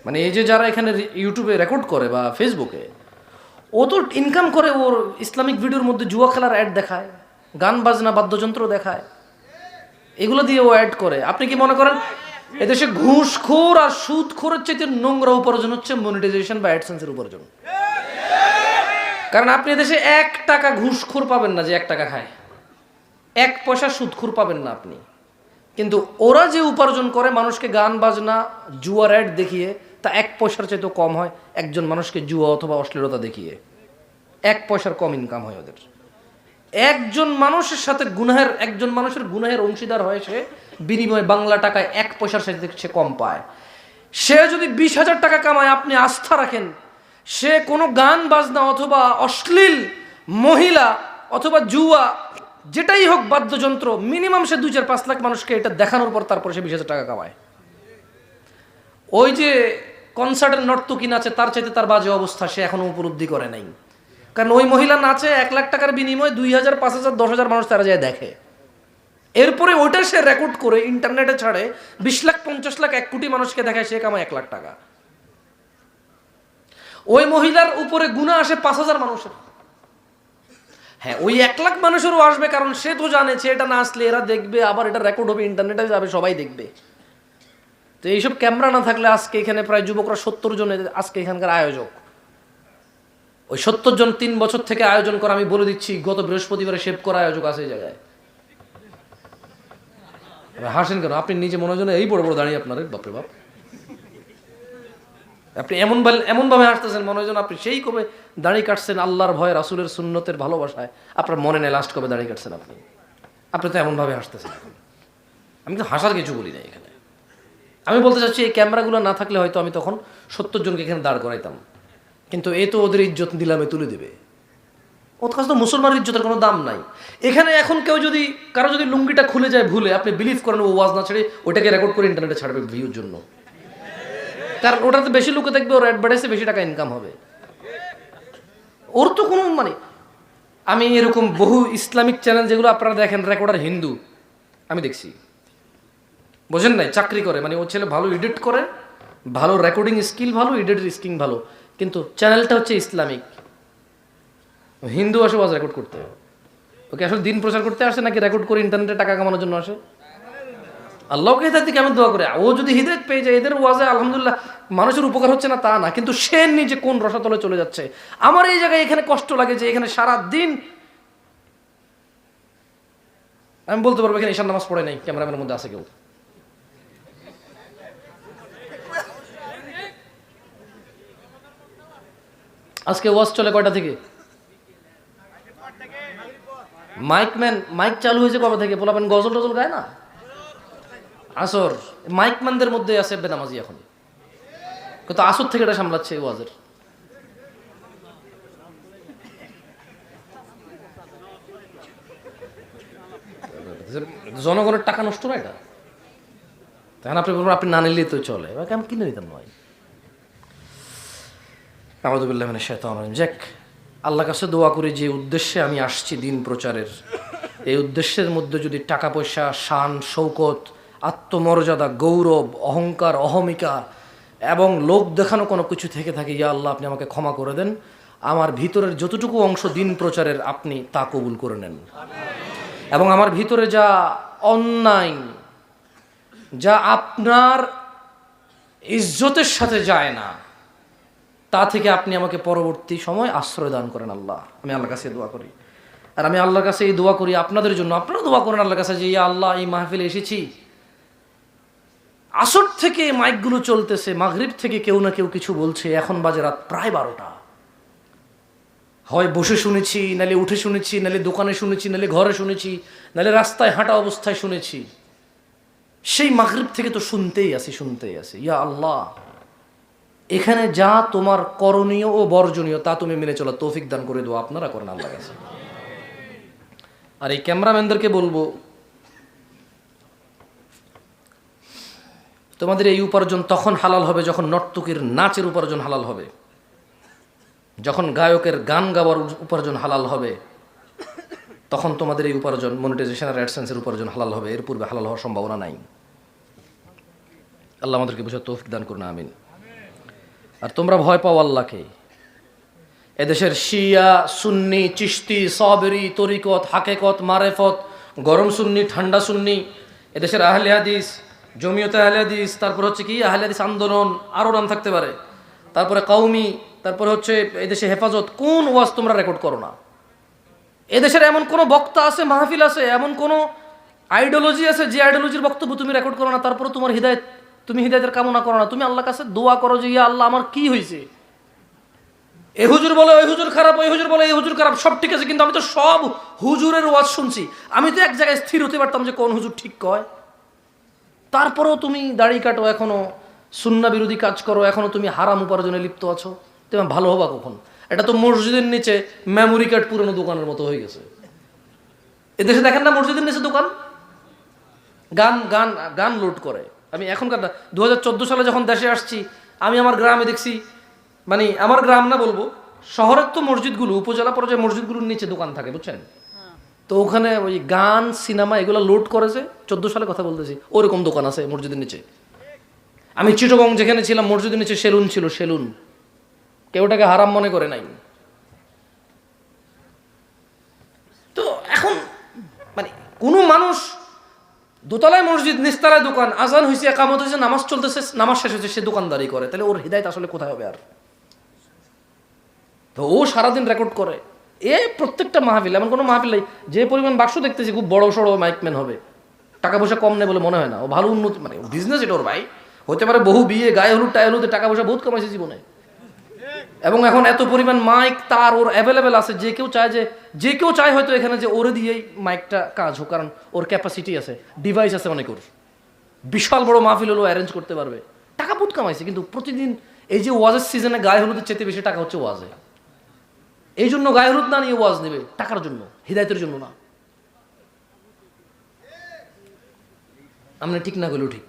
মানে এই যে যারা এখানে ইউটিউবে রেকর্ড করে বা ফেসবুকে, ও তো ইনকাম করে ওর ইসলামিক ভিডিওর মধ্যে জুয়া খেলার অ্যাড দেখায়, গান বাজনা বাদ্যযন্ত্র দেখায়, এগুলো দিয়ে ও অ্যাড করে। আপনি কি মনে করেন এদেশে ঘুষখোর আর সুদখোরের চাইতে নোংরা উপার্জন হচ্ছে মনিটাইজেশন বা অ্যাডসেন্সের উপার্জন? কারণ আপনি এদেশে 1 টাকা ঘুষখোর পাবেন না যে 1 টাকা খায়, 1 পয়সা সুদখোর পাবেন না আপনি। কিন্তু ওরা যে উপার্জন করে মানুষকে গান বাজনা জুয়ার অ্যাড দেখিয়ে, তা 1 পয়সার চাইতেও কম হয় একজন মানুষকে জুয়া অথবা অশ্লীলতা দেখিয়ে। 1 পয়সার কম ইনকাম হয় ওদের। একজন মানুষের সাথে গুনাহের, একজন মানুষের গুনাহের অংশীদার হয় সে, বিনিময়ে বাংলা টাকায় 1 পয়সার সাথে সে কম পায়। সে যদি 20,000 টাকা কামায়, আপনি আস্থা রাখেন সে কোনো গান বাজনা অথবা অশ্লীল মহিলা অথবা জুয়া যেটাই হোক বাদ্যযন্ত্র, মিনিমাম সে 2-4-5 লাখ মানুষকে এটা দেখানোর পর তারপর সে 20,000 টাকা কামায়। ওই যে কনসার্টের নর্তকী নাচে তার চাইতে তার বাজে অবস্থা সে এখনো উপলব্ধি করে নাই। কারণ ওই মহিলা নাচে 1 লাখ টাকার বিনিময়ে 2,000, 5,000, 10,000 মানুষ তারা যায় দেখে। এরপরে ওইটা সে রেকর্ড করে ইন্টারনেটে ছাড়ে, 20 লাখ, 50 লাখ, 1 কোটি মানুষকে দেখায়, সে কামায় 1 লাখ টাকা। ওই মহিলার উপরে গুনাহ আসে 5,000 মানুষের। হ্যাঁ, ওই 1 লাখ মানুষেরও আসবে, কারণ সে তো জানে সে এটা না আসলে এরা দেখবে, আবার এটা রেকর্ড হবে, ইন্টারনেটে যাবে, সবাই দেখবে। তো এইসব ক্যামেরা না থাকলে আজকে এখানে প্রায় যুবকরা 70 জন আজকে এখানকার আয়োজক। ওই 70 জন 3 বছর থেকে আয়োজন করা, আমি বলে দিচ্ছি গত বৃহস্পতিবারে শেভ করা আয়োজক আছে এই জায়গায়। হাসেন কেন? আপনি নিজে মনে হয় এই বড় বড় দাঁড়িয়ে আপনার, বাপরে বাপ, আপনি এমন ভাবে হাসতেছেন মনে হয় আপনি সেই কবে দাড়ি কাটছেন আল্লাহর ভয়, রাসূলের সুন্নতের ভালোবাসায়। আপনার মনে নেই লাস্ট কবে দাড়ি কাটছেন আপনি। আপনি তো এমন ভাবে হাসতেছেন। আমি তো হাসার কিছু বলি না এখানে। আমি বলতে চাচ্ছি এই ক্যামেরাগুলো না থাকলে হয়তো আমি তখন 70 জনকে এখানে দাঁড় করাইতাম। কিন্তু এ তো ওদের ইজ্জত নিলামে তুলে দেবে। ওর কাছে তো মুসলমানের ইজ্জতের কোনো দাম নাই এখানে। এখন কেউ যদি কারো যদি লুঙ্গিটা খুলে যায় ভুলে, আপনি বিলিভ করেন ও ওয়াজ না ছেড়ে ওটাকে রেকর্ড করে ইন্টারনেটে ছাড়বে ভিউর জন্য। কারণ ওটাতে বেশি লোকে দেখবে, ওর অ্যাডভার্টাইজে বেশি টাকা ইনকাম হবে। ওর তো কোনো মানে, আমি এরকম বহু ইসলামিক চ্যানেল যেগুলো আপনারা দেখেন রেকর্ডার হিন্দু আমি দেখছি, বোঝেন নাই, চাকরি করে, মানে ও ছেলে ভালো এডিট করে, ভালো রেকর্ডিং স্কিল ভালো, এডিটের স্কিল ভালো, কিন্তু চ্যানেলটা হচ্ছে ইসলামিক। হিন্দু আসে ওয়াজ রেকর্ড করতে। ওকে আসলে দিন প্রচার করতে আসে নাকি রেকর্ড করে ইন্টারনেটে টাকা কামানোর জন্য আসে? আল্লাহকে হেদায়েত কেমন দোয়া করে, ও যদি হিদায়াত পেয়ে যায়, এদের ওয়াজে আলহামদুলিল্লাহ মানুষের উপকার হচ্ছে না তা না, কিন্তু সে নিজে কোন রসাতলে চলে যাচ্ছে। আমার এই জায়গায় এখানে কষ্ট লাগে যে এখানে সারা দিন আমি বলতে পারবো এখানে ঈশান নামাজ পড়ে নাই, ক্যামেরাম্যানের মধ্যে আছে কেউ? আজকে ওয়াজ চলে কয়টা থেকে? মাইক চালু হয়েছে কবে থেকে? বলাবেন গজল টজল গায় না আসর। মাইকম্যানদের মধ্যে আছে বেনামাজি এখন, কিন্তু আসর থেকে এটা সামলাচ্ছে এই ওয়াজের। জনগণের টাকা নষ্ট না এটা? তখন আপনি বলবেন আপনি না নিলেই তো চলে, আমি কিনে নিতাম নয়। আউযুবিল্লাহি মিনাশ শাইতানির রাজিম। যাক, আল্লাহর কাছে দোয়া করি যে উদ্দেশ্যে আমি আসছি দিন প্রচারের, এই উদ্দেশ্যের মধ্যে যদি টাকা পয়সা, শান শৌকত, আত্মমর্যাদা, গৌরব, অহংকার, অহমিকা এবং লোক দেখানো কোনো কিছু থেকে থাকে, ইয়া আল্লাহ আপনি আমাকে ক্ষমা করে দেন। আমার ভিতরের যতটুকু অংশ দিন প্রচারের আপনি তা কবুল করে নেন, এবং আমার ভিতরে যা অন্যায়, যা আপনার ইজ্জতের সাথে যায় না, তা থেকে আপনি আমাকে পরবর্তী সময় আশ্রয় দান করেন আল্লাহ। আমি আল্লাহর কাছে দোয়া করি, আর আমি আল্লাহর কাছে এই দোয়া করি আপনাদের জন্য। আপনারা দোয়া করেন আল্লাহর কাছে যে ইয়া আল্লাহ এই মাহফিলে এসেছি, আসর থেকে মাইকগুলো চলতেছে, মাগরিব থেকে কেউ না কেউ কিছু বলছে, এখন বাজে রাত প্রায় 12টা। হয় বসে শুনেছি, নালে উঠে শুনেছি, নালে দোকানে শুনেছি, নালে ঘরে শুনেছি, নালে রাস্তায় হাঁটা অবস্থায় শুনেছি। সেই মাগরিব থেকে তো শুনতেই আছি। ইয়া আল্লাহ, এখানে যা তোমার করণীয় ও বর্জনীয় তা তুমি মেনে চলো তৌফিক দান করে দাও, আপনারা করেন আল্লাহর কাছে। আর এই ক্যামেরাম্যানদেরকে বলবো, তোমাদের এই উপার্জন তখন হালাল হবে যখন নর্তকীর নাচের উপার্জন হালাল হবে, যখন গায়কের গান গাওয়ার উপার্জন হালাল হবে, তখন তোমাদের এই উপার্জন মনিটাইজেশন আর অ্যাডসেন্সের উপার্জন হালাল হবে। এর পূর্বে হালাল হওয়ার সম্ভাবনা নাই। আল্লাহ আমাদেরকে বুঝার তৌফিক দান করুন, আমিন। আর তোমরা ভয় পাও আল্লাহকে। এদেশের শিয়া, সুন্নি, চিশতি, সাবরি, তরিকত, হাকেকত, মারেফত, গরম সুন্নি, ঠান্ডা সুন্নি, এদেশের আহলে হাদিস, জমিয়তে আহলে হাদিস, তারপর হচ্ছে কি আহলে হাদিস আন্দোলন, আরও নাম থাকতে পারে, তারপরে কওমি, তারপরে হচ্ছে এদেশে হেফাজত, কোন ওয়াজ তোমরা রেকর্ড করো না? এদেশের এমন কোনো বক্তা আছে, মাহফিল আছে, এমন কোনো আইডিওলজি আছে যে আইডিওলজির বক্তব্য তুমি রেকর্ড করো না, তারপরে তোমার হৃদায়ত, তুমি হৃদায়তের কামনা করো না, তুমি আল্লাহর কাছে দোয়া করো যে ইয়া আল্লাহ আমার কি হয়েছে, এ হুজুর বলে ওই হুজুর খারাপ, ওই হুজুর বলে এই হুজুর খারাপ, সব ঠিক আছে, কিন্তু আমি তো সব হুজুরের ওয়াজ শুনছি, আমি তো এক জায়গায় স্থির হতে পারতাম যে কোন হুজুর ঠিক কয়। তারপরেও তুমি দাড়ি কাটো, এখনো সুন্নাহ বিরোধী কাজ করো, এখনো তুমি হারাম উপার্জনে লিপ্ত আছো, তুমি ভালো হবা কখন? এটা তো মসজিদের নিচে মেমোরি কার্ড পুরনো দোকানের মতো হয়ে গেছে। এদেশে দেখেন না মসজিদের নিচে দোকান, গান গান গান লোড করে। আমি এখনকার 2014 সালে যখন দেশে আসছি, আমি আমার গ্রামে দেখছি, মানে আমার গ্রাম না বলবো, শহরের তো মসজিদগুলো, উপজেলা পর্যায়ে মসজিদগুলোর নিচে দোকান থাকে, বুঝছেন? তো ওখানে ওই গান, সিনেমা এগুলো লোড করেছে, 14 সালে কথা বলতেছি, ওরকম দোকান আছে মসজিদের নিচে। আমি চিটাগং যেখানে ছিলাম, মসজিদের নিচে সেলুন ছিল, সেলুন, কেউ ওটাকে হারাম মনে করে নাই। তো এখন মানে কোনো মানুষ দোতলায় মসজিদ, নিচতলায় দোকান, আজান হয়েছে, একামত হয়েছে, নামাজ চলতেছে, নামাজ শেষ হয়েছে, সে দোকানদারি করে, তাহলে ওর হৃদায়ত আসলে কোথায় হবে? আর তো ও সারাদিন রেকর্ড করে। প্রত্যেকটা মাহফিল, এমন কোনো মাহফিল নাই যে পরিমাণ বাক্স দেখতেছি খুব বড় সড়ো মাইকম্যান হবে, টাকা পয়সা কম নেই বলে মনে হয় না, ও ভালো উন্নতি, মানে বিজনেস এটা ওর ভাই, হতে পারে বহু বিয়ে, গায়ে হলুদ, টায়ে হলুদে টাকা পয়সা বহুত কমাইছে জীবনে, এবং এখন এত পরিমাণ মাইক তার ওর অ্যাভেলেবেল আছে, যে কেউ চায় হয়তো এখানে যে ওরে দিয়েই মাইকটা কাজ হোক, কারণ ওর ক্যাপাসিটি আছে, ডিভাইস আছে অনেক, ওর বিশাল বড় মাহফিল হলো অ্যারেঞ্জ করতে পারবে, টাকা বহুত কামাইছে। কিন্তু প্রতিদিন এই যে ওয়াজের সিজনে গায়ে হলুদের চেয়ে বেশি টাকা হচ্ছে ওয়াজে, এই জন্য গায়ে হলুদ না নিয়ে ওয়াজ নেবে, টাকার জন্য, হিদায়তের জন্য না। আমরা ঠিক না গেলেও ঠিক।